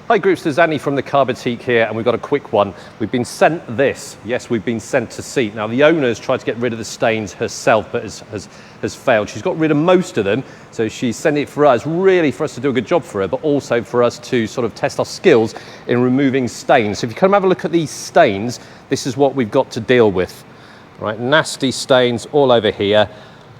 Hi groups, there's Andy from the Car Boutique here, and we've got a quick one. We've been sent this. Yes, we've been sent a seat. Now the owner's tried to get rid of the stains herself, but has failed. She's got rid of most of them, so she's sent it for us, really for us to do a good job for her, but also for us to sort of test our skills in removing stains. So if you come have a look at these stains, this is what we've got to deal with. Right, nasty stains all over here.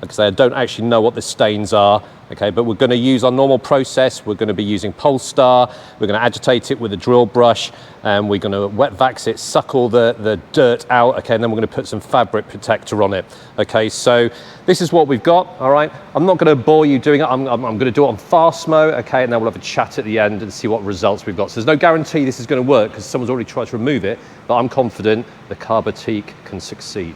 Like I say, I don't actually know what the stains are, okay, but we're going to use our normal process. We're going to be using Polestar, we're going to agitate it with a drill brush, and we're going to wet vax it, suck all the dirt out, okay, and then we're going to put some fabric protector on it, okay. So this is what we've got, all right. I'm not going to bore you doing it, I'm going to do it on fast mode, okay, and then we'll have a chat at the end and see what results we've got. So there's no guarantee this is going to work because someone's already tried to remove it, but I'm confident the Car Boutique can succeed.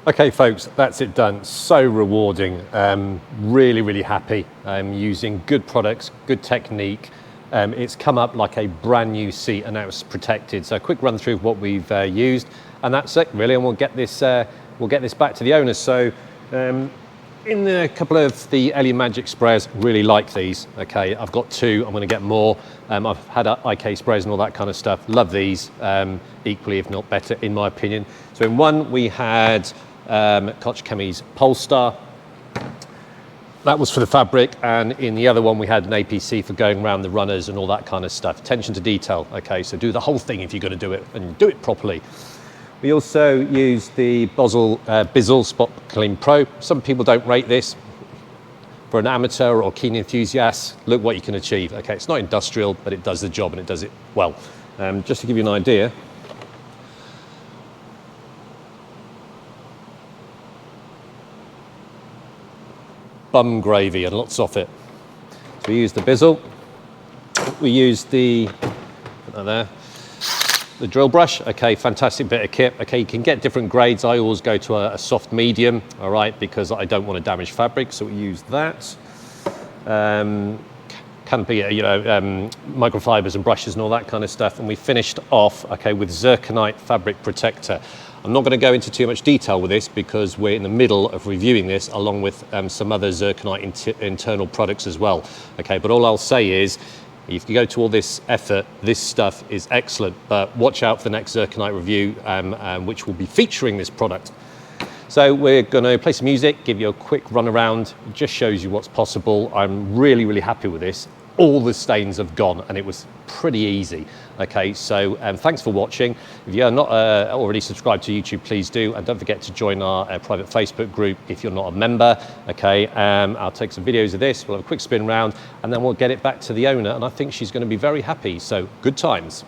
Okay folks, that's it done. So rewarding, really happy. Using good products, good technique. It's come up like a brand new seat and now it's protected. So a quick run through of what we've used, and that's it really, and we'll get this back to the owners. So in a couple of the Alien Magic sprayers, really like these. Okay, I've got 2, I'm going to get more. I've had IK sprays and all that kind of stuff. Love these, equally if not better in my opinion. So in one we had Koch Chemie's Polestar. That was for the fabric, and in the other one we had an APC for going around the runners and all that kind of stuff. Attention to detail, okay, so do the whole thing if you're going to do it, and do it properly. We also used the Bizzle Spot Clean Pro. Some people don't rate this. For an amateur or keen enthusiast, look what you can achieve. Okay, it's not industrial, but it does the job and it does it well. Just to give you an idea, bum gravy and lots of it. So we used the Bizzle. We used the, put that there, the drill brush. Okay, fantastic bit of kit. Okay, you can get different grades. I always go to a soft medium, all right, because I don't want to damage fabric, so we use that. Can be, microfibers and brushes and all that kind of stuff. And we finished off, okay, with Zirconite fabric protector. I'm not going to go into too much detail with this because we're in the middle of reviewing this along with some other Zirconite internal products as well. Okay, but all I'll say is, if you go to all this effort, this stuff is excellent, but watch out for the next Zirconite review, which will be featuring this product. So we're going to play some music, give you a quick run around, it just shows you what's possible. I'm really, really happy with this. All the stains have gone and it was pretty easy. Okay, so thanks for watching. If you're not already subscribed to YouTube, please do. And don't forget to join our private Facebook group if you're not a member. Okay, I'll take some videos of this. We'll have a quick spin round and then we'll get it back to the owner. And I think she's going to be very happy. So good times.